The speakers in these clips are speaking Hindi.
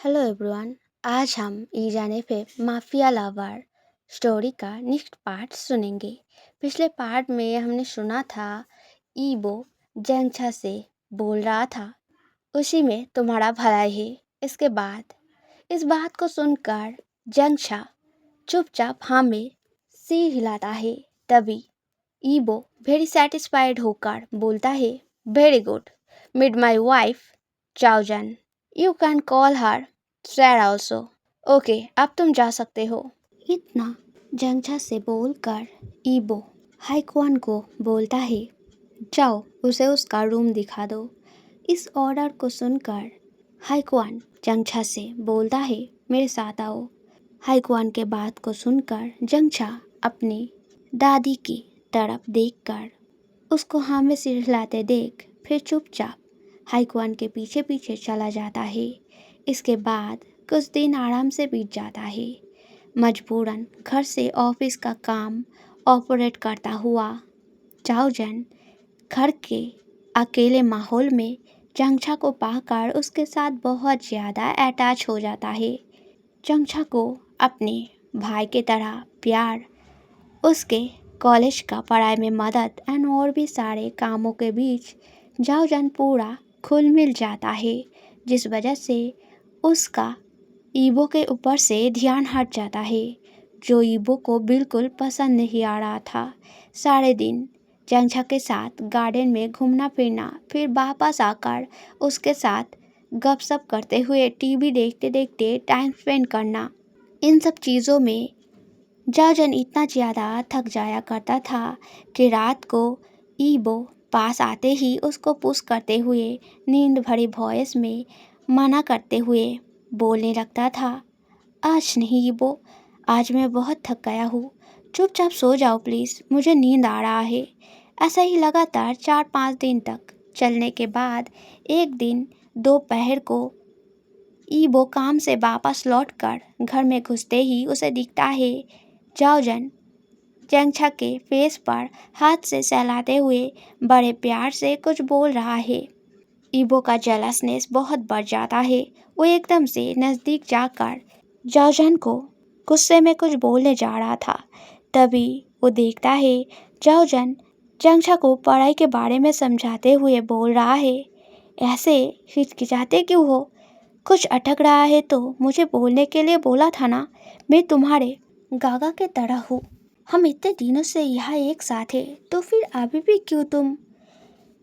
Hello everyone. आज हम ई जाने पे माफिया लवर स्टोरी का नेक्स्ट पार्ट सुनेंगे। पिछले पार्ट में हमने सुना था ईबो जंगछा से बोल रहा था उसी में तुम्हारा भलाई है। इसके बाद इस बात को सुनकर जंगछा चुपचाप हाँ में सिर हिलाता है। तभी ईबो वेरी सेटिस्फाइड होकर बोलता है, very good, meet my wife चाओजन, you can call her sad also. Okay, अब तुम जा सकते हो। इतना जंगछा से बोलकर ईबो हाइक्वान को बोलता है, जाओ उसे उसका रूम दिखा दो। इस ऑर्डर को सुनकर हाइक्वान जंगछा से बोलता है, मेरे साथ आओ। हाइक्वान के बात को सुनकर जंगछा अपनी दादी की तरफ देखकर उसको हाँ में सिर हिलाते देख फिर चुपचाप हाइक्वान के पीछे पीछे चला जाता है। इसके बाद कुछ दिन आराम से बीत जाता है। मजबूरन घर से ऑफिस का काम ऑपरेट करता हुआ चाओजन घर के अकेले माहौल में जंगछा को पाकर उसके साथ बहुत ज़्यादा अटैच हो जाता है। जंगछा को अपने भाई की तरह प्यार, उसके कॉलेज का पढ़ाई में मदद एंड और भी सारे कामों के बीच जाओजन पूरा खुल मिल जाता है, जिस वजह से उसका ईबो के ऊपर से ध्यान हट जाता है, जो ईबो को बिल्कुल पसंद नहीं आ रहा था। सारे दिन जंगछा के साथ गार्डन में घूमना फिरना, फिर वापस आकर उसके साथ गपशप करते हुए टीवी देखते देखते टाइम स्पेंड करना, इन सब चीज़ों में जाओजन इतना ज़्यादा थक जाया करता था कि रात को ईबो पास आते ही उसको पुश करते हुए नींद भरी वॉइस में मना करते हुए बोलने लगता था, आज नहीं ईबो, आज मैं बहुत थक गया हूँ, चुपचाप सो जाओ प्लीज़, मुझे नींद आ रहा है। ऐसा ही लगातार 4-5 दिन तक चलने के बाद एक दिन दोपहर को ईबो काम से वापस लौटकर घर में घुसते ही उसे दिखता है जाओजन जंगछा के फेस पर हाथ से सहलाते हुए बड़े प्यार से कुछ बोल रहा है। ईबो का जेलसनेस बहुत बढ़ जाता है। वो एकदम से नज़दीक जाकर जाओजन को गुस्से में कुछ बोलने जा रहा था। तभी वो देखता है जाओजन जंगछा को पढ़ाई के बारे में समझाते हुए बोल रहा है, ऐसे हिचकिचाते क्यों हो? कुछ अटक रहा है तो मुझे बोलने के लिए बोला था ना, मैं तुम्हारे गागा के तरह हूँ। हम इतने दिनों से यहाँ एक साथ हैं, तो फिर अभी भी क्यों तुम?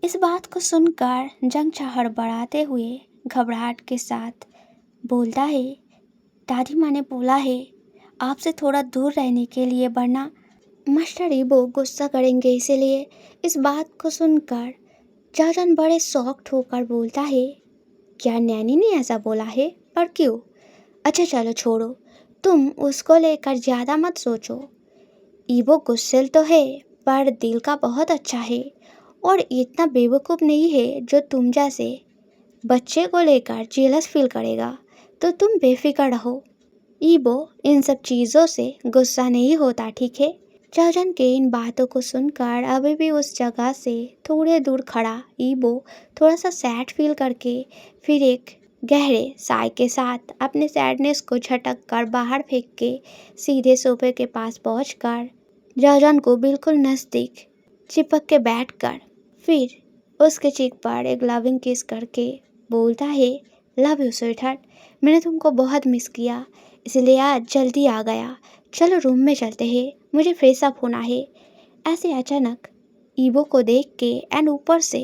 इस बात को सुनकर जंगछा हड़बड़ाते हुए घबराहट के साथ बोलता है, दादी माँ ने बोला है आपसे थोड़ा दूर रहने के लिए, वरना मास्टर ईबो गुस्सा करेंगे, इसीलिए। इस बात को सुनकर जाओजन बड़े शॉक्ड होकर बोलता है, क्या नैनी ने ऐसा बोला है? पर क्यों? अच्छा चलो छोड़ो, तुम उसको लेकर ज़्यादा मत सोचो। ईबो गुस्सेल तो है पर दिल का बहुत अच्छा है और इतना बेवकूफ़ नहीं है जो तुम जैसे बच्चे को लेकर जेलस फील करेगा, तो तुम बेफिक्र रहो। ईबो इन सब चीज़ों से गुस्सा नहीं होता, ठीक है? जाओजन के इन बातों को सुनकर अभी भी उस जगह से थोड़े दूर खड़ा ईबो थोड़ा सा सैड फील करके फिर एक गहरे साय के साथ अपने सैडनेस को झटक कर बाहर फेंक के सीधे सोफे के पास पहुंचकर जाओजन को बिल्कुल नज़दीक चिपक के बैठकर फिर उसके चीक पर एक लविंग किस करके बोलता है, लव यू स्वीटहार्ट, मैंने तुमको बहुत मिस किया, इसलिए आज जल्दी आ गया। चलो रूम में चलते हैं, मुझे फ्रेश अप होना है। ऐसे अचानक ईबो को देख के एंड ऊपर से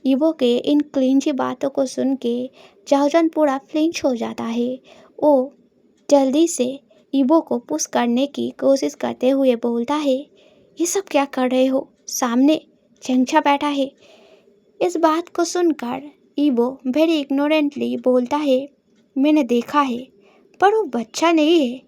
ईबो के इन क्लिंची बातों को सुन के जाओजन पूरा फ्लिंच हो जाता है। वो जल्दी से ईबो को पुश करने की कोशिश करते हुए बोलता है, ये सब क्या कर रहे हो? सामने जंगछा बैठा है। इस बात को सुनकर ईबो वेरी इग्नोरेंटली बोलता है, मैंने देखा है, पर वो बच्चा नहीं है,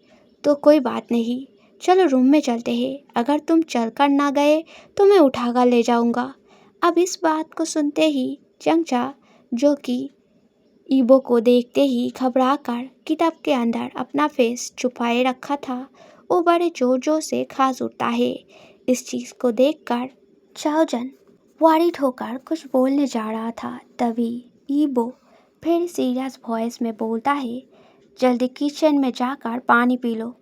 तो कोई बात नहीं, चलो रूम में चलते हैं, अगर तुम चलकर ना गए तो मैं उठाकर ले जाऊंगा। अब इस बात को सुनते ही जंगछा, जो कि ईबो को देखते ही घबरा कर किताब के अंदर अपना फेस छुपाए रखा था, वो बड़े जोर जोर से खांस उठता है। इस चीज़ को देखकर जाओजन वरीड होकर कुछ बोलने जा रहा था, तभी ईबो फिर सीरियस वॉइस में बोलता है, जल्दी किचन में जाकर पानी पी लो।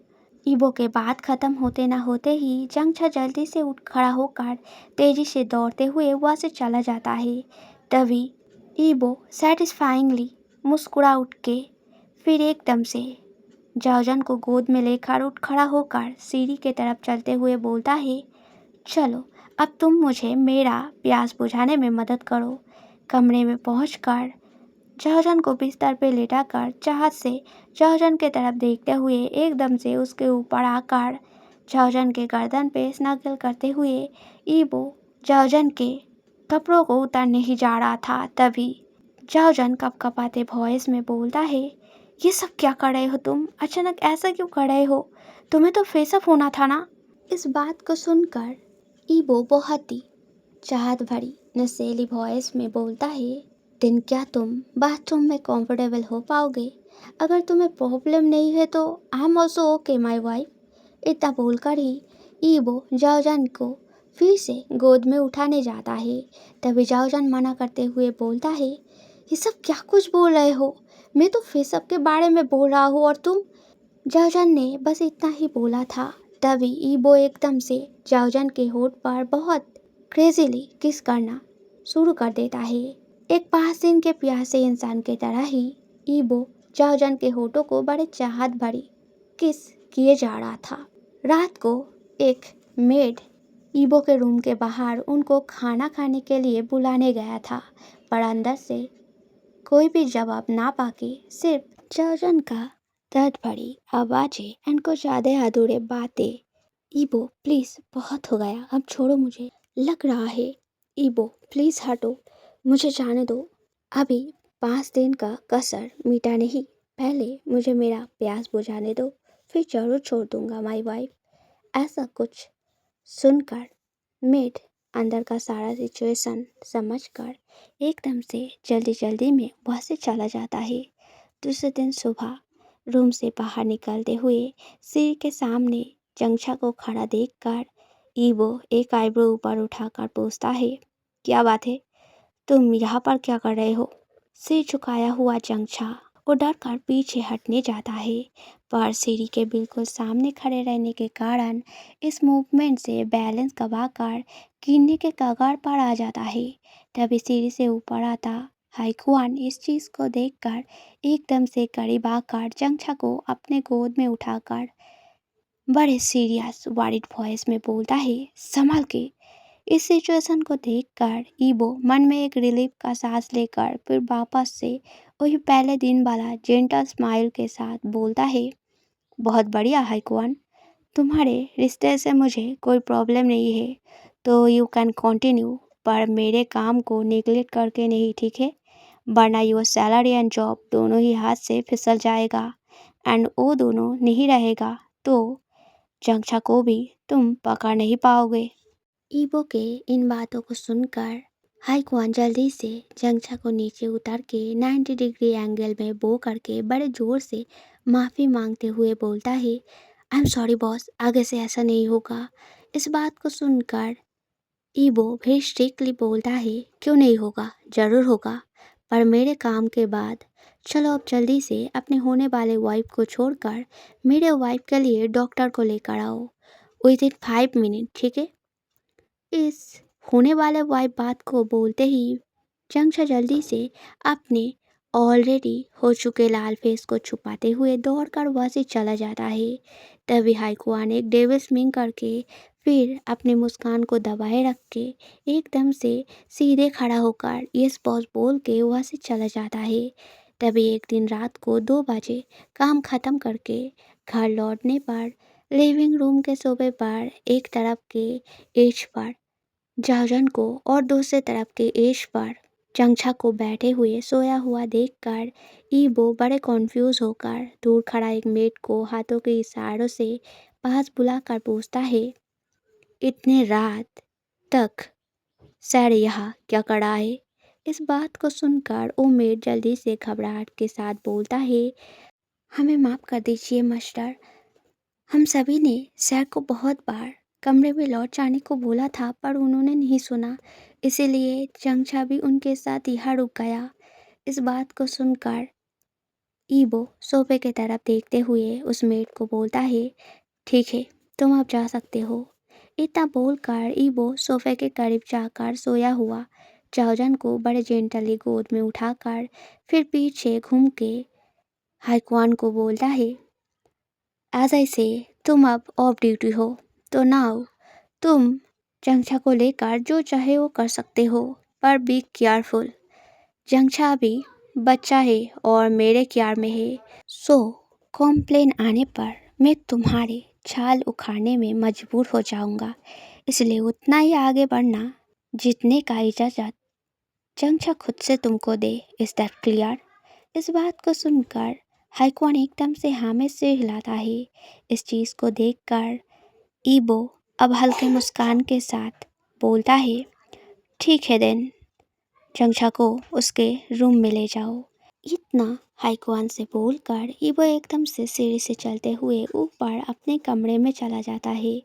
ईबो के बात खत्म होते न होते ही जंगछा जल्दी से उठ खड़ा होकर तेजी से दौड़ते हुए वहां से चला जाता है। तभी ईबो सेटिस्फाइंगली मुस्कुरा उठ के फिर एकदम से जाओजन को गोद में लेकर उठ खड़ा होकर सीढ़ी के तरफ चलते हुए बोलता है, चलो अब तुम मुझे मेरा प्यास बुझाने में मदद करो। कमरे में पहुंचकर जाओजन को बिस्तर पे लेटाकर चाहत से जाओजन के तरफ देखते हुए एकदम से उसके ऊपर आकर जाओजन के गर्दन पे स्नगल करते हुए ईबो जाओजन के कपड़ों को उतारने ही जा रहा था। तभी जाओजन कपकपाते वॉइस में बोलता है, ये सब क्या कर रहे हो तुम? अचानक ऐसा क्यों कर रहे हो? तुम्हें तो फेसअप होना था ना। इस बात को सुनकर ईबो बहुत ही चाहत भरी नशीली वॉइस में बोलता है, दिन क्या तुम बाथरूम में कंफर्टेबल हो पाओगे? अगर तुम्हें प्रॉब्लम नहीं है तो I am also okay my wife. इतना बोलकर ही ईबो जाओजन को फिर से गोद में उठाने जाता है। तभी जाओजन मना करते हुए बोलता है, ये सब क्या कुछ बोल रहे हो? मैं तो फेसअप के बारे में बोल रहा हूँ और तुम। जाओजन ने बस इतना ही बोला था। तभी ईबो एकदम से जाओजन के होठ पर बहुत क्रेजीली किस करना शुरू कर देता है। एक 5 दिन के प्यासे इंसान की तरह ही ईबो जाओजन के होठों को बड़े चाहत भरी किस किए जा रहा था। रात को एक मेड ईबो के रूम के बाहर उनको खाना खाने के लिए बुलाने गया था, पर अंदर से कोई भी जवाब ना पाके सिर्फ जाओजन का दर्द भरी आवाजें एंड कुछ आधे अधूरे बातें। ईबो प्लीज बहुत हो गया, अब छोड़ो मुझे, लग रहा है। ईबो प्लीज हटो, मुझे जाने दो। अभी 5 दिन का कसर मिटा नहीं, पहले मुझे मेरा प्यास बुझाने दो, फिर जरूर छोड़ दूंगा माई वाइफ। ऐसा कुछ सुनकर मेड अंदर का सारा सिचुएशन समझकर एकदम से जल्दी जल्दी में वहाँ से चला जाता है। दूसरे दिन सुबह रूम से बाहर निकलते हुए सिर के सामने जंगछा को खड़ा देखकर ईबो एक आईब्रो ऊपर उठाकर पूछता है, क्या बात है, तुम यहाँ पर क्या कर रहे हो? सिर झुकाया हुआ जंगछा वो डर कर पीछे हटने जाता है, पर सीढ़ी के बिल्कुल सामने खड़े रहने के कारण इस मूवमेंट से बैलेंस गंवाकर गिरने के कगार पर आ जाता है। तभी सीढ़ी से ऊपर आता हाईकुआन इस चीज़ को देखकर एकदम से करीब आकर जंगछा को अपने गोद में उठाकर बड़े सीरियस वरिड वॉइस में बोलता है, संभल के। इस सिचुएशन को देखकर ईबो मन में एक रिलीफ का सांस लेकर फिर वापस से वही पहले दिन वाला जेंटल स्माइल के साथ बोलता है, बहुत बढ़िया हाईकुआन, तुम्हारे रिश्ते से मुझे कोई प्रॉब्लम नहीं है, तो यू कैन कंटिन्यू, पर मेरे काम को नेग्लेक्ट करके नहीं, ठीक है? वरना योर सैलरी एंड जॉब दोनों ही हाथ से फिसल जाएगा, एंड वो दोनों नहीं रहेगा तो जंगछा को भी तुम पकड़ नहीं पाओगे। ईबो के इन बातों को सुनकर हाईकुआन जल्दी से जंगछा को नीचे उतार के 90 डिग्री एंगल में बो करके बड़े जोर से माफ़ी मांगते हुए बोलता है, आई एम सॉरी बॉस, आगे से ऐसा नहीं होगा। इस बात को सुनकर ईबो फिर स्ट्रिक्टली बोलता है, क्यों नहीं होगा, ज़रूर होगा, पर मेरे काम के बाद चलो अब जल्दी से अपने होने वाले वाइफ को छोड़कर मेरे वाइफ के लिए डॉक्टर को लेकर आओ विद इन 5 मिनट, ठीक है? इस होने वाले वाइफ बात को बोलते ही जंगछा जल्दी से अपने ऑलरेडी हो चुके लाल फेस को छुपाते हुए दौड़कर वहाँ से चला जाता है। तभी हाईकुआन एक डेविल स्मिंग करके फिर अपनी मुस्कान को दबाए रख के एकदम से सीधे खड़ा होकर यस बॉस बोल के वहाँ से चला जाता है। तभी एक दिन रात को 2 बजे काम खत्म करके घर लौटने पर लिविंग रूम के सोफे पर एक तरफ के एज पर जाजन को और दूसरे तरफ के एज पर जंगछा को बैठे हुए सोया हुआ देखकर ईबो बड़े कॉन्फ्यूज होकर दूर खड़ा एक मेड को हाथों के इशारों से पास बुलाकर पूछता है, इतने रात तक सर यहाँ क्या कर रहा है? इस बात को सुनकर वो मेड जल्दी से घबराहट के साथ बोलता है, हमें माफ़ कर दीजिए मास्टर, हम सभी ने सर को बहुत बार कमरे में लौट जाने को बोला था पर उन्होंने नहीं सुना, इसीलिए जंगछा भी उनके साथ यहाँ रुक गया। इस बात को सुनकर ईबो सोफे की तरफ देखते हुए उस मेड को बोलता है, ठीक है, तुम अब जा सकते हो। इतना बोलकर ईबो सोफे के करीब जाकर सोया हुआ चाओजन को बड़े जेंटली गोद में उठाकर फिर पीछे घूम के हाइक्वान को बोलता है, एज आई से तुम अब ऑफ ड्यूटी हो, तो नाउ तुम जंगछा को लेकर जो चाहे वो कर सकते हो, पर बी केयरफुल। जंगछा अभी बच्चा है और मेरे केयर में है, सो कॉम्प्लेन आने पर मैं तुम्हारे छाल उखाड़ने में मजबूर हो जाऊंगा, इसलिए उतना ही आगे बढ़ना जितने का इजाज़त जंगछा खुद से तुमको दे। Is that clear? इस बात को सुनकर हाइक्वान एकदम से हाँ में सिर हिलाता है। इस चीज़ को देखकर ईबो अब हल्के मुस्कान के साथ बोलता है, ठीक है देन, जंगछा को उसके रूम में ले जाओ। इतना हाइक्वान से बोलकर ईबो एकदम से सीढ़ी से चलते हुए ऊपर अपने कमरे में चला जाता है।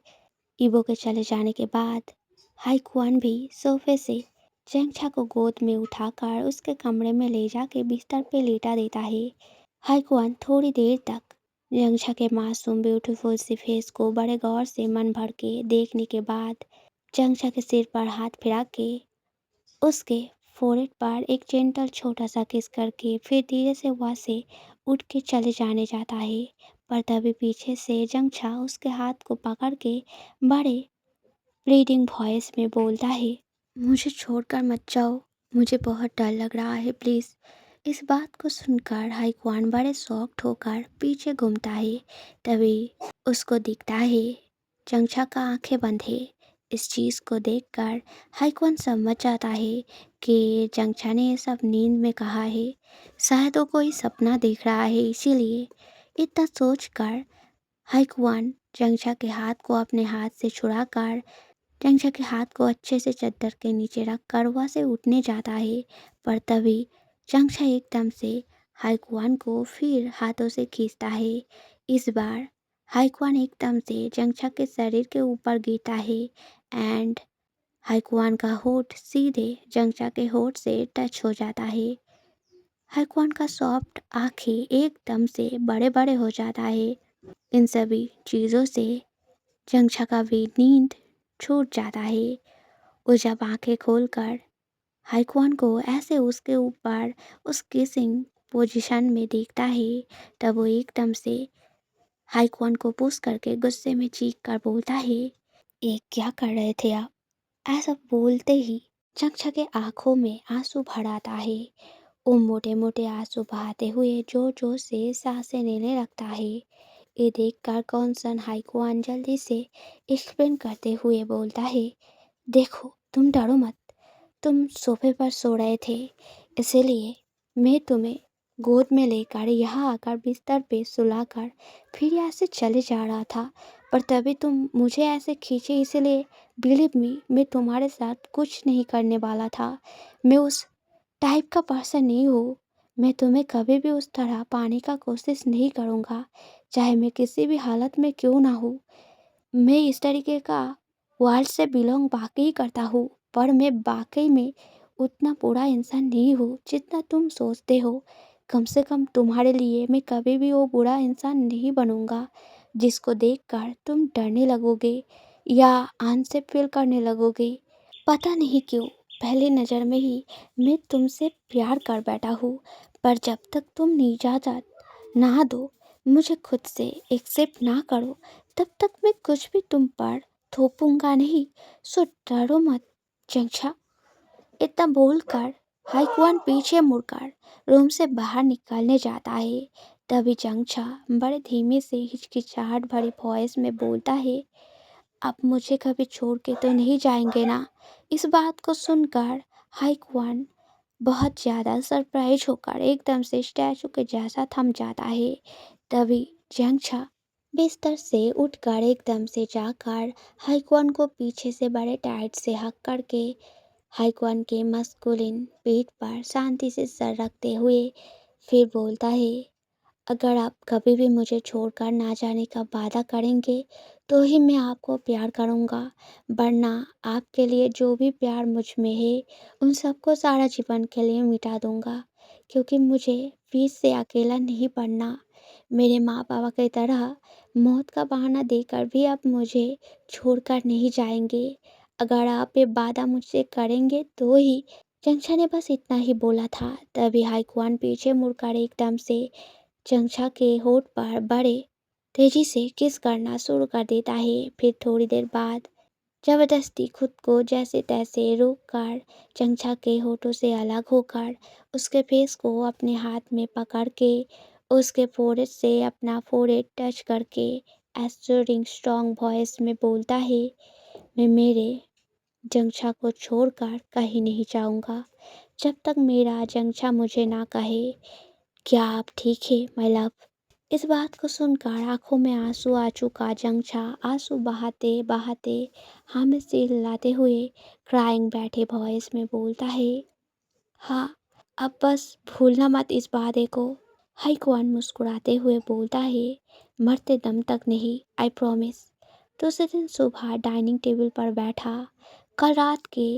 ईबो के चले जाने के बाद हाइक्वान भी सोफे से जंगछा को गोद में उठाकर उसके कमरे में ले जाके बिस्तर पे लेटा देता है। हाइक्वान थोड़ी देर तक जंगछा के मासूम ब्यूटीफुल सी फेस को बड़े गौर से मन भर के देखने के बाद जंगछा के सिर पर हाथ फिरा के उसके फोrehead पर एक जेंटल छोटा सा किस करके फिर धीरे से वहाँ से उठ के चले जाने जाता है। पर तभी पीछे से जंगछा उसके हाथ को पकड़ के बड़े प्लीडिंग वॉइस में बोलता है, मुझे छोड़कर मत जाओ, मुझे बहुत डर लग रहा है, प्लीज़। इस बात को सुनकर हाइक्वान बड़े शॉक्ड होकर पीछे घूमता है। तभी उसको दिखता है जंगछा का आंखें बंद है। इस चीज़ को देखकर हाइक्वान समझ जाता है कि जंगछा ने ये सब नींद में कहा है, शायद वो कोई सपना देख रहा है, इसीलिए। इतना सोचकर हाइक्वान जंगछा के हाथ को अपने हाथ से छुड़ाकर जंगछा के हाथ को अच्छे से चद्दर के नीचे रखकर वहाँ से उठने जाता है। पर तभी जंगछा एकदम से हाइक्वान को फिर हाथों से खींचता है। इस बार हाइक्वान एकदम से जंगछा के शरीर के ऊपर गिरता है एंड हाइक्वान का होठ सीधे जंगछा के होठ से टच हो जाता है। हाइक्वान का सॉफ्ट आंखें एकदम से बड़े बड़े हो जाता है। इन सभी चीज़ों से जंगछा का भी नींद छूट जाता है। वो जब आंखें खोलकर हाइक्वान को ऐसे उसके ऊपर उस किसिंग पोजीशन में देखता है, तब वो एकदम से हाइक्वान को पुश करके गुस्से में चीख कर बोलता है, ये क्या कर रहे थे आप? ऐसा बोलते ही जंगछा के आंखों में आंसू भर आता है। वो मोटे मोटे आंसू बहाते हुए जोर जोर से सांसें लेने लगता है। ये देखकर कॉन्सर्न हाइक्वान जल्दी से एक्सप्लेन करते हुए बोलता है, देखो तुम डरो मत, तुम सोफे पर सो रहे थे, इसीलिए मैं तुम्हें गोद में लेकर यहाँ आकर बिस्तर पे सुलाकर फिर यहाँ से चले जा रहा था, पर तभी तुम मुझे ऐसे खींचे, इसलिए बिलीव मी, मैं तुम्हारे साथ कुछ नहीं करने वाला था। मैं उस टाइप का पर्सन नहीं हूँ। मैं तुम्हें कभी भी उस तरह पाने का कोशिश नहीं करूँगा, चाहे मैं किसी भी हालत में क्यों ना हूँ। मैं इस तरीके का वर्ल्ड से बिलोंग वाकई करता हूँ, पर मैं वाकई में उतना बुरा इंसान नहीं हूँ जितना तुम सोचते हो। कम से कम तुम्हारे लिए मैं कभी भी वो बुरा इंसान नहीं बनूंगा जिसको देखकर तुम डरने लगोगे या अनसेफ फील करने लगोगे। पता नहीं क्यों पहली नज़र में ही मैं तुमसे प्यार कर बैठा हूँ, पर जब तक तुम इजाज़त ना दो, मुझे खुद से एक्सेप्ट ना करो, तब तक मैं कुछ भी तुम पर थोपूंगा नहीं। सो डरो मत जंगछा। इतना बोलकर हाइक्वान पीछे मुड़कर रूम से बाहर निकलने जाता है। तभी जंगछा बड़े धीमे से हिचकिचाहट भरी वॉइस में बोलता है, आप मुझे कभी छोड़ के तो नहीं जाएंगे ना? इस बात को सुनकर हाइक्वान बहुत ज़्यादा सरप्राइज होकर एकदम से स्टैचू के जैसा थम जाता है। तभी जंगछा बिस्तर से उठकर एकदम से जाकर हाइक्वान को पीछे से बड़े टाइट से हक करके हाइक्वान के मस्कुलिन पीठ पर शांति से सर रखते हुए फिर बोलता है, अगर आप कभी भी मुझे छोड़कर ना जाने का वादा करेंगे तो ही मैं आपको प्यार करूँगा, वरना आपके लिए जो भी प्यार मुझ में है उन सबको सारा जीवन के लिए मिटा दूँगा। क्योंकि मुझे फिर से अकेला नहीं पड़ना। मेरे माँ पापा की तरह मौत का बहाना देकर भी आप मुझे छोड़कर नहीं जाएंगे। अगर आप ये वादा मुझसे करेंगे तो ही। चंचा ने बस इतना ही बोला था, तभी हाईकुआन पीछे मुड़कर एकदम से चंचा के होठ पर बड़े तेजी से किस करना शुरू कर देता है। फिर थोड़ी देर बाद जबरदस्ती खुद को जैसे तैसे रोक कर चंचा के होठों से अलग होकर उसके फेस को अपने हाथ में पकड़ के उसके फोrehead से अपना फोrehead टच करके एस्योरिंग स्ट्रॉन्ग वॉइस में बोलता है, मैं मेरे जंक्षा को छोड़कर कहीं नहीं जाऊंगा जब तक मेरा जंक्षा मुझे ना कहे, क्या आप ठीक है माय लव। इस बात को सुनकर आंखों में आंसू आ चुका जंक्षा आंसू बहाते बहाते हाँ में सिर हिलाते हुए क्राइंग बैठे वॉइस में बोलता है, हाँ अब बस भूलना मत इस वादे को। हाईकुआन मुस्कुराते हुए बोलता है, मरते दम तक नहीं, आई प्रॉमिस। दूसरे दिन सुबह डाइनिंग टेबल पर बैठा कल रात के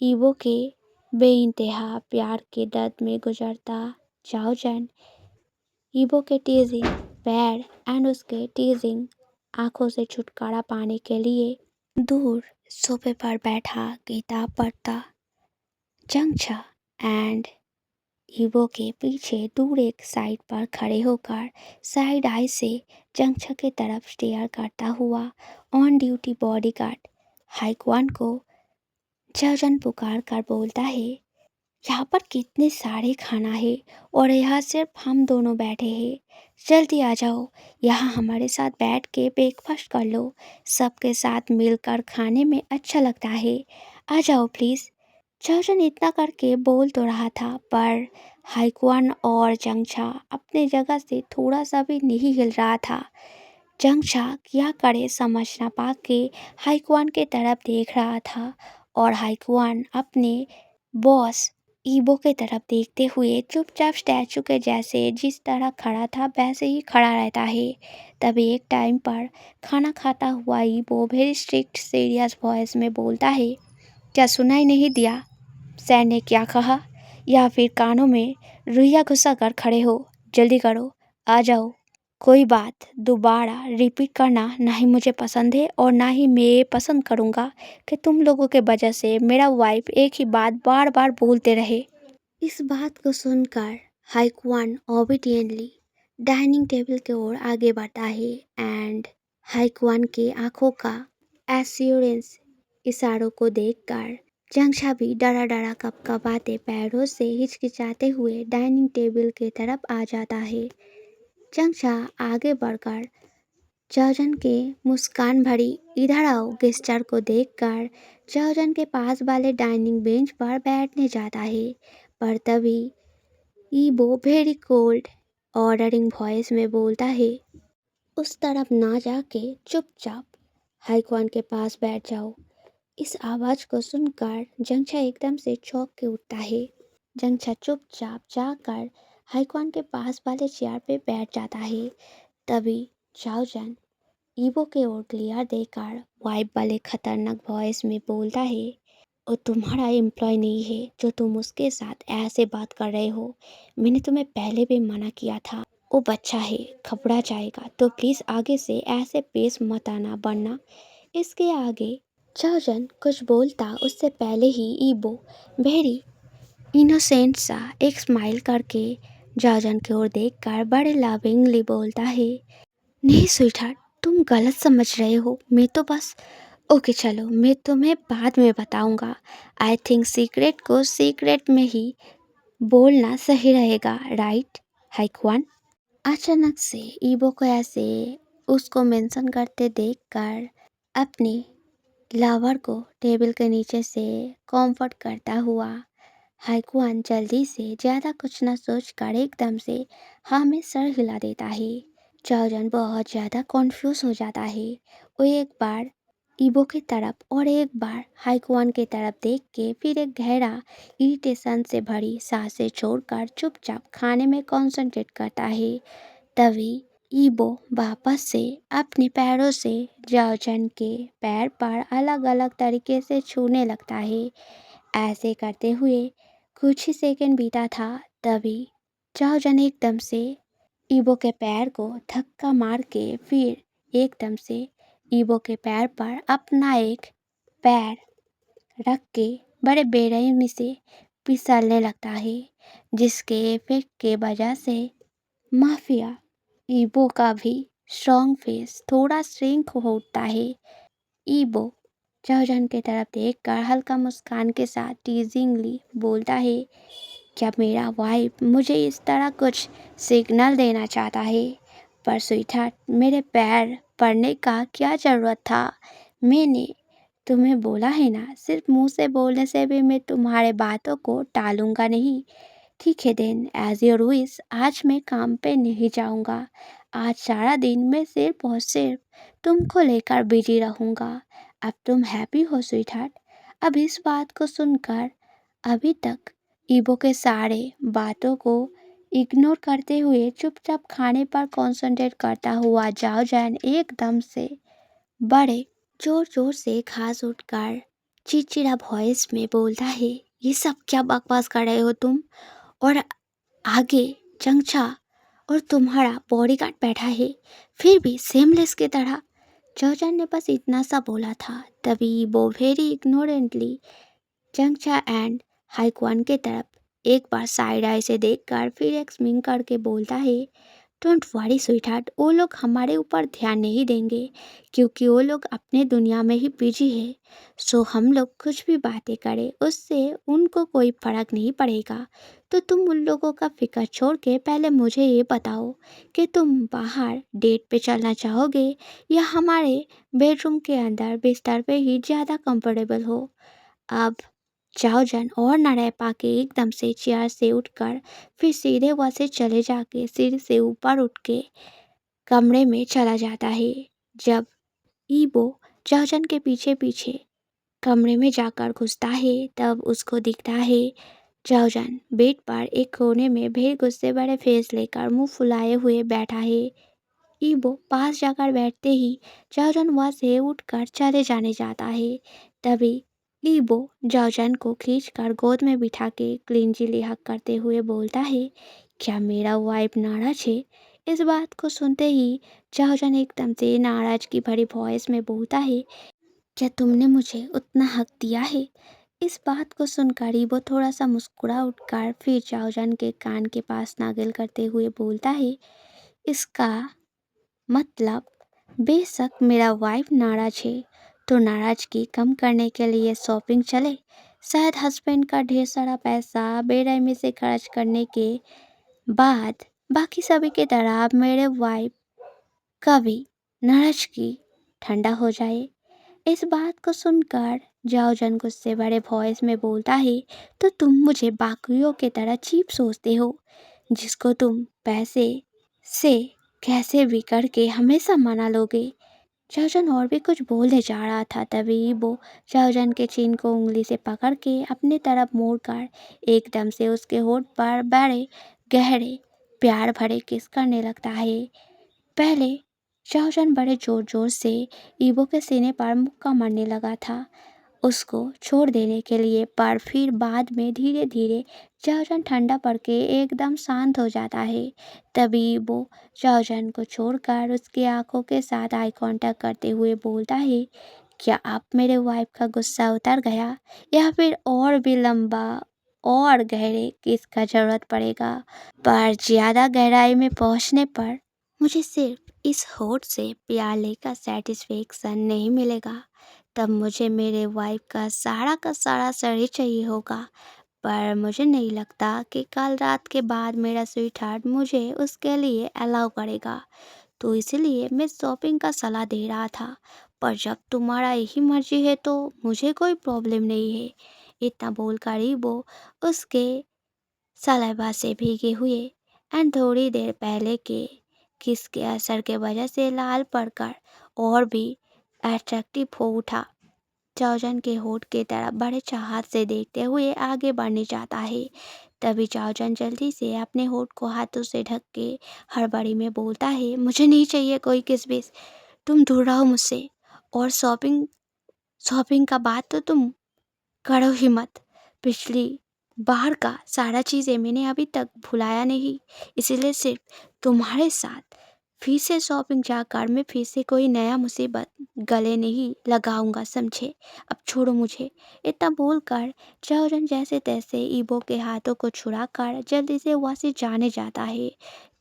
ईवो के बेइंतहा प्यार के दर्द में गुजरता जाओजन ईवो के टीजिंग पैर एंड उसके टीजिंग आंखों से छुटकारा पाने के लिए दूर सोफे पर बैठा किताब पढ़ता चंचा एंड ईवो के पीछे दूर एक साइड पर खड़े होकर साइड आई से चंचा की तरफ स्टेयर करता हुआ ऑन ड्यूटी बॉडीगार्ड हाईकुआन को जर्जन पुकार कर बोलता है, यहाँ पर कितने सारे खाना है और यहाँ सिर्फ हम दोनों बैठे हैं। जल्दी आ जाओ, यहाँ हमारे साथ बैठ के ब्रेकफास्ट कर लो। सबके साथ मिलकर खाने में अच्छा लगता है। आ जाओ प्लीज़। जर्जन इतना करके बोल तो रहा था पर हाईकुआन और जंक्षा अपने जगह से थोड़ा सा भी नहीं हिल रहा था। जंक्षा क्या करे समझ ना पाके हाईकुआन की तरफ देख रहा था और हाईकुआन अपने बॉस ईबो की तरफ देखते हुए चुपचाप स्टैचू के जैसे जिस तरह खड़ा था वैसे ही खड़ा रहता है। तभी एक टाइम पर खाना खाता हुआ ईबो वेरी स्ट्रिक्ट सीरियस वॉइस में बोलता है, क्या सुनाई नहीं दिया सैर ने क्या कहा, या फिर कानों में रुइया घुसा कर खड़े हो। जल्दी करो, आ जाओ। कोई बात दोबारा रिपीट करना नहीं मुझे पसंद है और ना ही मैं ये पसंद करूँगा कि तुम लोगों के वजह से मेरा वाइफ एक ही बात बार बार बोलते रहे। इस बात को सुनकर हाईकुआन ओबिडियंटली डाइनिंग टेबल की ओर आगे बढ़ता है एंड हाईकुआन की आंखों का एश्योरेंस इशारों को देखकर जंक्षा भी डरा डरा कपकपाते पैरों से हिचकिचाते हुए डाइनिंग टेबल की तरफ आ जाता है। जंक्षा आगे बढ़कर जर्जन के मुस्कान भरी इधर आओ गेस्टर को देखकर जर्जन के पास वाले डाइनिंग बेंच पर बैठने जाता है, पर तभी ईबो वेरी कोल्ड ऑर्डरिंग वॉइस में बोलता है, उस तरफ ना जाके चुपचाप हाईकुआन के पास बैठ जाओ। इस आवाज़ को सुनकर जंक्षा एकदम से चौंक के उठता है। जंक्षा चुपचाप जाकर हाईकुआन के पास वाले चेयर पे बैठ जाता है। तभी जाओजन ईवो के ओर क्लियर देकर वाइब वाले खतरनाक वॉइस में बोलता है, वो तुम्हारा एम्प्लॉय नहीं है जो तुम उसके साथ ऐसे बात कर रहे हो। मैंने तुम्हें पहले भी मना किया था, वो बच्चा है घबरा जाएगा, तो प्लीज़ आगे से ऐसे पेश मत आना वरना। इसके आगे जाओजन कुछ बोलता उससे पहले ही ईबो वेरी इनोसेंट सा एक स्माइल करके जाओजन की ओर देखकर बड़े लविंगली बोलता है, नहीं स्वीटहार्ट तुम गलत समझ रहे हो, मैं तो बस ओके चलो मैं तुम्हें बाद में बताऊंगा। आई थिंक सीक्रेट को सीक्रेट में ही बोलना सही रहेगा, राइट हाईकुआन। अचानक से ईबो को ऐसे उसको मेंशन करते देखकर अपने लवर को टेबल के नीचे से कंफर्ट करता हुआ हाईकुआन जल्दी से ज़्यादा कुछ न सोच कर एकदम से हाँ में सर हिला देता है। जाओजन बहुत ज़्यादा कॉन्फ्यूज हो जाता है। वो एक बार ईबो की तरफ और एक बार हाईकुआन की तरफ देख के फिर एक गहरा इरिटेशन से भरी सांसें छोड़कर चुपचाप खाने में कंसंट्रेट करता है। तभी ईबो वापस से अपने पैरों से जाओजन के पैर पर अलग अलग तरीके से छूने लगता है। ऐसे करते हुए कुछ ही सेकंड बीता था, तभी चाओजन एकदम से ईबो के पैर को धक्का मार के फिर एकदम से ईबो के पैर पर अपना एक पैर रख के बड़े बेरहमी से फिसलने लगता है, जिसके इफेक्ट के वजह से माफिया ईबो का भी स्ट्रॉन्ग फेस थोड़ा श्रिंक हो उठता है। ईबो चाओजन की तरफ देखकर हल्का मुस्कान के साथ टीजिंगली बोलता है, क्या मेरा वाइफ मुझे इस तरह कुछ सिग्नल देना चाहता है? पर स्वीटहार्ट, मेरे पैर पड़ने का क्या ज़रूरत था? मैंने तुम्हें बोला है ना, सिर्फ मुंह से बोलने से भी मैं तुम्हारे बातों को टालूंगा नहीं। ठीक है देन, एज योर विश। आज मैं काम पे नहीं जाऊंगा। आज सारा दिन मैं सिर्फ और सिर्फ तुमको लेकर बिजी रहूंगा। अब तुम हैप्पी हो स्वीटहार्ट? अब इस बात को सुनकर अभी तक ईबो के सारे बातों को इग्नोर करते हुए चुपचाप खाने पर कंसंट्रेट करता हुआ जाओजैन एकदम से बड़े जोर जोर से खांस उठकर चिड़चिड़ा वॉइस में बोलता है, ये सब क्या बकवास कर रहे हो तुम? और आगे चंगचा और तुम्हारा बॉडीगार्ड बैठा है, फिर भी सेमलेस की तरह। जॉर्जन ने बस इतना सा बोला था, तभी वो वेरी इग्नोरेंटली चंगचा एंड हाइक्वान की तरफ एक बार साइड आई से देखकर फिर एक स्मिंग करके बोलता है, डोंट वरी स्वीटहार्ट, वो लोग हमारे ऊपर ध्यान नहीं देंगे क्योंकि वो लोग अपने दुनिया में ही बिजी है। सो हम लोग कुछ भी बातें करें उससे उनको कोई फर्क नहीं पड़ेगा। तो तुम उन लोगों का फिक्र छोड़ के पहले मुझे ये बताओ कि तुम बाहर डेट पे चलना चाहोगे या हमारे बेडरूम के अंदर बिस्तर पे ही ज़्यादा कंफर्टेबल हो? अब जाओजन और न रह पाके एकदम से चेयर से उठकर फिर सीधे वहाँ से चले जाके सिर से ऊपर उठ के कमरे में चला जाता है। जब ईबो जाओजन के पीछे पीछे कमरे में जाकर घुसता है तब उसको दिखता है जाओजन बेड पर एक कोने में भेड़ गुस्से भरे फेस लेकर मुंह फुलाए हुए बैठा है। ईबो पास जाकर बैठते ही जाओजन वहाँ से उठकर चले जाने जाता है। तभी ईबो जाओजन को खींचकर गोद में बिठा के क्लिंजीली हक करते हुए बोलता है, क्या मेरा वाइफ नाराज है? इस बात को सुनते ही जाओजन एकदम से नाराज की भरी वॉइस में बोलता है, क्या तुमने मुझे उतना हक दिया है? इस बात को सुनकर ईबो थोड़ा सा मुस्कुरा उठकर फिर जाओजन के कान के पास नागिल करते हुए बोलता है, इसका मतलब बेशक मेरा वाइफ नाराज है तो नाराजगी कम करने के लिए शॉपिंग चले। शायद हस्बैंड का ढेर सारा पैसा बेरहमी से खर्च करने के बाद बाकी सभी की तरह मेरे वाइफ का भी नाराजगी ठंडा हो जाए। इस बात को सुनकर जाओजन गुस्से भरे वॉइस में बोलता है, तो तुम मुझे बाकियों की तरह चीप सोचते हो जिसको तुम पैसे से कैसे भी करके हमेशा मना लोगे। जाओजन और भी कुछ बोलने जा रहा था तभी वो जाओजन के चीन को उंगली से पकड़ के अपनी तरफ मोड़कर एकदम से उसके होठ पर बड़े गहरे प्यार भरे किस करने लगता है। पहले जाओजन बड़े जोर जोर से ईबो के सीने पर मुक्का मारने लगा था उसको छोड़ देने के लिए, पर फिर बाद में धीरे धीरे जाओजन ठंडा पड़ के एकदम शांत हो जाता है। तभी वो जाओजन को छोड़कर उसकी आंखों के साथ आई कांटेक्ट करते हुए बोलता है, क्या आप मेरे वाइफ का गुस्सा उतर गया या फिर और भी लंबा और गहरे किस का जरूरत पड़ेगा? पर ज़्यादा गहराई में पहुंचने पर मुझे सिर्फ इस होठ से प्यार लेकर सेटिस्फेक्शन नहीं मिलेगा, तब मुझे मेरे वाइफ का सारा शरीर ही चाहिए होगा। पर मुझे नहीं लगता कि कल रात के बाद मेरा स्वीटहार्ट मुझे उसके लिए अलाउ करेगा। तो इसलिए मैं शॉपिंग का सलाह दे रहा था, पर जब तुम्हारा यही मर्जी है तो मुझे कोई प्रॉब्लम नहीं है। इतना बोलकर ही वो उसके सलाइवा से भीगे हुए एंड थोड़ी देर पहले के किस के असर के वजह से लाल पड़कर और भी अट्रैक्टिव हो उठा। जाओजन के होठ की तरफ बड़े चाहत से देखते हुए आगे बढ़ने जाता है। तभी जाओजन जल्दी से अपने होठ को हाथों से ढक के हड़बड़ी में बोलता है, मुझे नहीं चाहिए कोई किसमिस, तुम दूर रहो मुझसे। और शॉपिंग शॉपिंग का बात तो तुम करो ही मत। पिछली बाहर का सारा चीज़ें मैंने अभी तक भुलाया नहीं, इसीलिए सिर्फ तुम्हारे साथ फिर से शॉपिंग जाकर मैं फिर से कोई नया मुसीबत गले नहीं लगाऊंगा, समझे? अब छोड़ो मुझे। इतना बोलकर चाओजन जैसे तैसे ईबो के हाथों को छुड़ाकर जल्दी से वहाँ से जाने जाता है।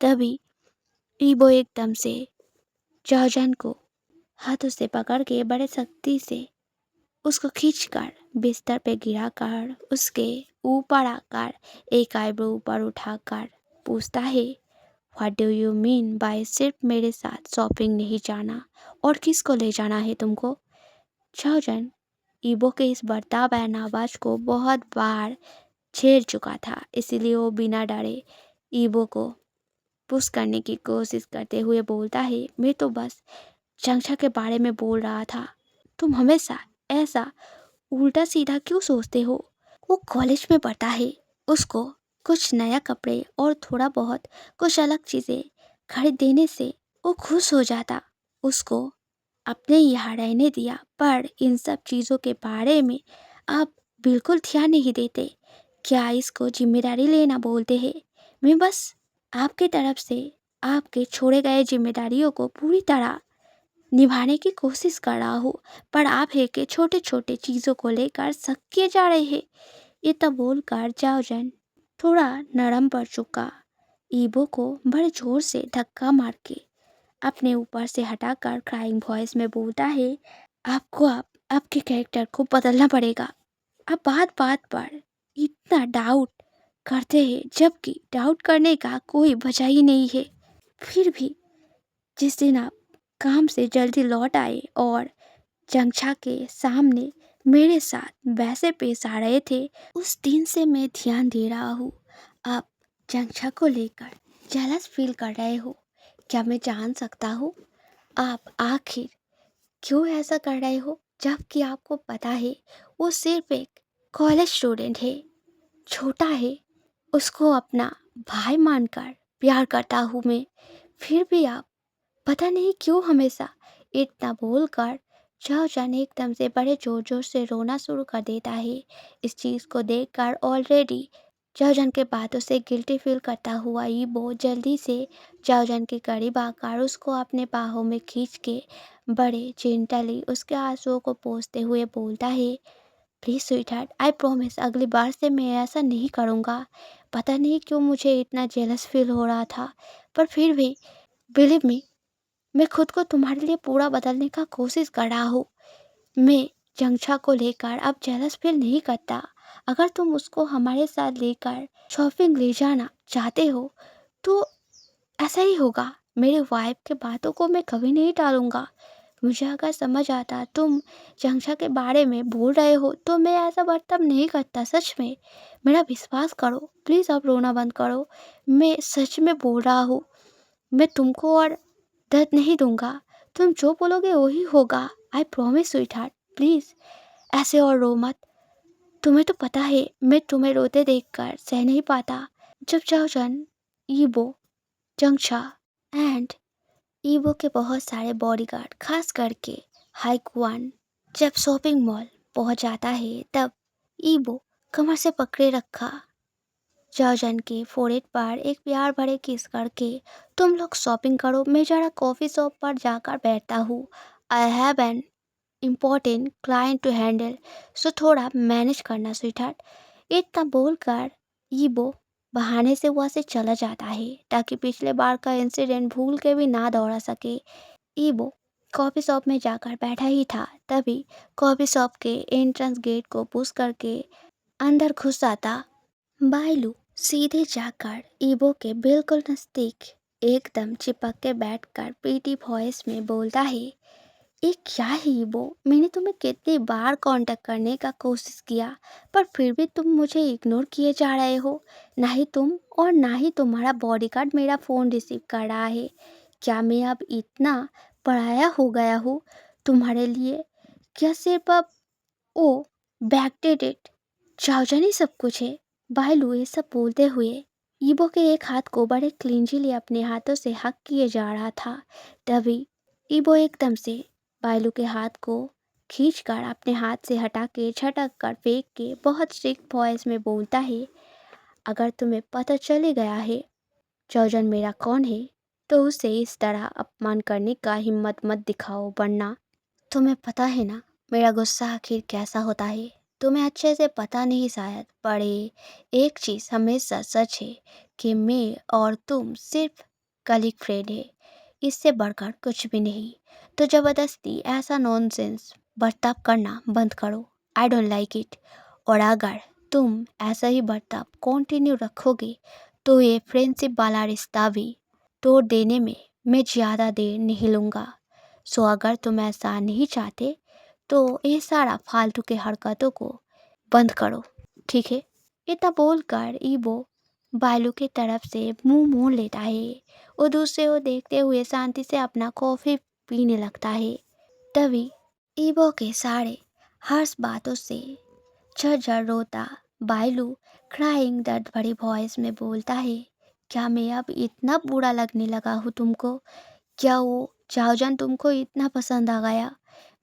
तभी ईबो एकदम से चाओजन को हाथों से पकड़ के बड़े सख्ती से उसको खींचकर बिस्तर पे गिराकर उसके ऊपर आकर एक आईब्रो ऊपर उठाकर पूछता है, what do you mean by सिर्फ मेरे साथ शॉपिंग नहीं जाना, और किसको ले जाना है तुमको? चाओजन ईबो के इस बर्ताव एंड आवाज को बहुत बार छेड़ चुका था, इसीलिए वो बिना डरे ईबो को पुश करने की कोशिश करते हुए बोलता है, मैं तो बस चंचा के बारे में बोल रहा था। तुम हमेशा ऐसा उल्टा सीधा क्यों सोचते हो? वो कॉलेज में पढ़ता है, उसको कुछ नया कपड़े और थोड़ा बहुत कुछ अलग चीज़ें खरीद देने से वो खुश हो जाता। उसको अपने यहाँ रहने दिया, पर इन सब चीज़ों के बारे में आप बिल्कुल ध्यान नहीं देते। क्या इसको जिम्मेदारी लेना बोलते हैं? मैं बस आपकी तरफ से आपके छोड़े गए जिम्मेदारियों को पूरी तरह निभाने की कोशिश कर रहा हूँ, पर आप है कि छोटे छोटे चीज़ों को लेकर शक किए जा रहे हैं। ये तब बोलकर चाओजन थोड़ा नरम पड़ चुका ईबो को बड़े जोर से धक्का मार के अपने ऊपर से हटाकर क्राइंग वॉइस में बोलता है, आपको आप आपके कैरेक्टर को बदलना पड़ेगा। आप बात बात पर इतना डाउट करते हैं, जबकि डाउट करने का कोई वजह ही नहीं है। फिर भी जिस दिन आप काम से जल्दी लौट आए और जंगछा के सामने मेरे साथ वैसे पेश आ रहे थे, उस दिन से मैं ध्यान दे रहा हूँ आप जंगछा को लेकर जेलस फील कर रहे हो। क्या मैं जान सकता हूँ आप आखिर क्यों ऐसा कर रहे हो, जबकि आपको पता है वो सिर्फ एक कॉलेज स्टूडेंट है, छोटा है, उसको अपना भाई मानकर प्यार करता हूँ मैं, फिर भी आप पता नहीं क्यों हमेशा। इतना बोलकर चाओजन एकदम से बड़े जोर जोर से रोना शुरू कर देता है। इस चीज़ को देखकर ऑलरेडी चाओजन के बातों से गिल्टी फील करता हुआ ईबो जल्दी से चाओजन के करीब आकर उसको अपने बाहों में खींच के बड़े जेंटली उसके आंसुओं को पोंछते हुए बोलता है, please sweet heart, I promise अगली बार से मैं ऐसा नहीं करूँगा। पता नहीं क्यों मुझे इतना जेलस फील हो रहा था, पर फिर भी बिलीव मी, मैं खुद को तुम्हारे लिए पूरा बदलने का कोशिश कर रहा हूँ। मैं जंगछा को लेकर अब जेलस फील नहीं करता। अगर तुम उसको हमारे साथ लेकर शॉपिंग ले जाना चाहते हो तो ऐसा ही होगा। मेरे वाइफ के बातों को मैं कभी नहीं टालूंगा। मुझे अगर समझ आता तुम जंगछा के बारे में बोल रहे हो तो मैं ऐसा बर्ताव नहीं करता, सच में। मेरा विश्वास करो प्लीज़, अब रोना बंद करो। मैं सच में बोल रहा हूँ, मैं तुमको और दर्द नहीं दूंगा। तुम जो बोलोगे वही होगा, I promise sweet heart, please ऐसे और रो मत। तुम्हें तो पता है मैं तुम्हें रोते देखकर सह नहीं पाता। जब चाओजन, ईबो, जंगछा एंड ईबो के बहुत सारे बॉडीगार्ड, खास करके हाइक्वान, जब शॉपिंग मॉल पहुंच जाता है, तब ईबो कमर से पकड़े रखा चाओजन के फोrehead पर एक प्यार भरे किस करके, तुम लोग शॉपिंग करो, मैं जरा कॉफ़ी शॉप पर जाकर बैठता हूँ। I have an important client to handle, so थोड़ा मैनेज करना स्वीटहार्ट। इतना बोलकर ईबो बहाने से वहाँ से चला जाता है ताकि पिछले बार का इंसिडेंट भूल के भी ना दोहरा सके। ईबो कॉफ़ी शॉप में जाकर बैठा ही था, तभी कॉफ़ी शॉप के एंट्रेंस गेट को पुश करके अंदर घुस आता बायलू सीधे जाकर ईबो के बिल्कुल नज़दीक एकदम चिपक के बैठकर पीटी वॉइस में बोलता है, ये क्या है ईबो, मैंने तुम्हें कितनी बार कांटेक्ट करने का कोशिश किया, पर फिर भी तुम मुझे इग्नोर किए जा रहे हो। ना ही तुम और ना ही तुम्हारा बॉडीगार्ड मेरा फ़ोन रिसीव कर रहा है। क्या मैं अब इतना पराया हो गया हूँ तुम्हारे लिए? क्या सिर्फ अब ओ बैकडेटेड चाओजन ही सब कुछ है? बायलू ये सब बोलते हुए ईबो के एक हाथ को बड़े क्लिंजीली अपने हाथों से हक किए जा रहा था। तभी ईबो एकदम से बायलू के हाथ को खींचकर अपने हाथ से हटा के झटक कर फेंक के बहुत स्ट्रिक्ट वॉइस में बोलता है, अगर तुम्हें पता चले गया है चौजन मेरा कौन है तो उसे इस तरह अपमान करने का हिम्मत मत दिखाओ, वरना तुम्हें पता है ना मेरा गुस्सा आखिर कैसा होता है। तुम्हें अच्छे से पता नहीं शायद, पर एक चीज़ हमेशा सच है कि मैं और तुम सिर्फ कलीग फ्रेंड है, इससे बढ़कर कुछ भी नहीं। तो ज़बरदस्ती ऐसा नॉनसेंस बर्ताव करना बंद करो, आई डोंट लाइक इट। और अगर तुम ऐसा ही बर्ताव कंटिन्यू रखोगे तो ये फ्रेंडशिप वाला रिश्ता भी तोड़ देने में मैं ज़्यादा देर नहीं लूँगा। सो अगर तुम ऐसा नहीं चाहते तो ये सारा फालतू के हरकतों को बंद करो, ठीक है। इतना बोलकर ईबो बालू की तरफ से मुंह मोड़ लेता है। वो दूसरे को देखते हुए शांति से अपना कॉफी पीने लगता है। तभी ईबो के सारे हर्ष बातों से झरझर रोता बायलू क्राइंग दर्द भरी वॉइस में बोलता है, क्या मैं अब इतना बुरा लगने लगा हूँ तुमको? क्या वो जाओजान तुमको इतना पसंद आ गया?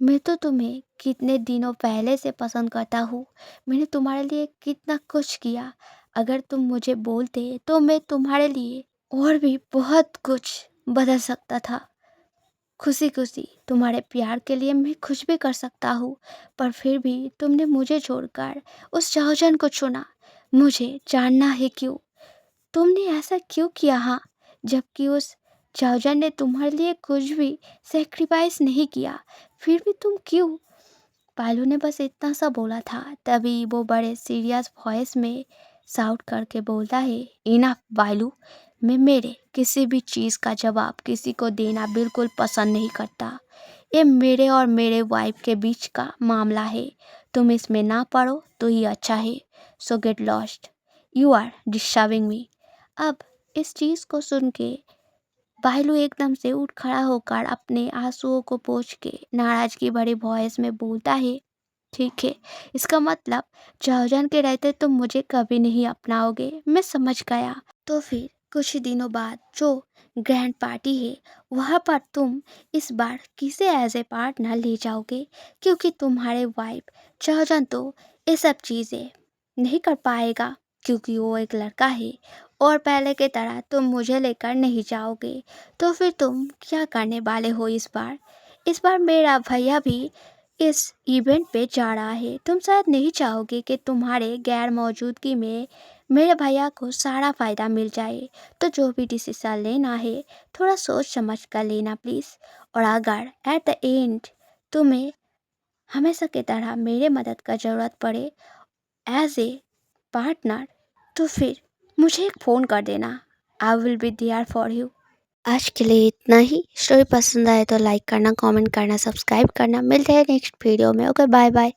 मैं तो तुम्हें कितने दिनों पहले से पसंद करता हूँ। मैंने तुम्हारे लिए कितना कुछ किया। अगर तुम मुझे बोलते तो मैं तुम्हारे लिए और भी बहुत कुछ बदल सकता था। खुशी खुशी तुम्हारे प्यार के लिए मैं कुछ भी कर सकता हूँ, पर फिर भी तुमने मुझे छोड़कर उस जाओजान को चुना। मुझे जानना है क्यों तुमने ऐसा क्यों किया? हाँ, जबकि उस जाओजान ने तुम्हारे लिए कुछ भी सेक्रीफाइस नहीं किया, फिर भी तुम क्यों? पालू ने बस इतना सा बोला था, तभी वो बड़े सीरियस वॉइस में साउट करके बोलता है, इनफ बालू, मैं मेरे किसी भी चीज़ का जवाब किसी को देना बिल्कुल पसंद नहीं करता। ये मेरे और मेरे वाइफ के बीच का मामला है। तुम इसमें ना पड़ो तो ही अच्छा है। So get lost, you are disturbing me. अब इस चीज़ को सुन के भालू एकदम से उठ खड़ा होकर अपने आंसुओं को पोंछ के नाराजगी भरे वॉइस में बोलता है, ठीक है, इसका मतलब जाओजान के रहते तुम मुझे कभी नहीं अपनाओगे, मैं समझ गया। तो फिर कुछ दिनों बाद जो ग्रैंड पार्टी है वहाँ पर तुम इस बार किसे एज ए पार्टनर ले जाओगे? क्योंकि तुम्हारे वाइफ जाओजान तो ये सब चीज़ें नहीं कर पाएगा, क्योंकि वो एक लड़का है और पहले की तरह तुम मुझे लेकर नहीं जाओगे। तो फिर तुम क्या करने वाले हो इस बार? इस बार मेरा भैया भी इस इवेंट पे जा रहा है। तुम शायद नहीं चाहोगे कि तुम्हारे गैर मौजूदगी में मेरे भैया को सारा फ़ायदा मिल जाए। तो जो भी डिसीजन लेना है थोड़ा सोच समझ कर लेना प्लीज़। और अगर एट द एंड तुम्हें हमेशा की तरह मेरे मदद का ज़रूरत पड़े एज ए पार्टनर, तो फिर मुझे एक फ़ोन कर देना। I will be there for you. आज के लिए इतना ही। स्टोरी पसंद आए तो लाइक करना, कमेंट करना, सब्सक्राइब करना। मिलते हैं नेक्स्ट वीडियो में। Okay, bye bye.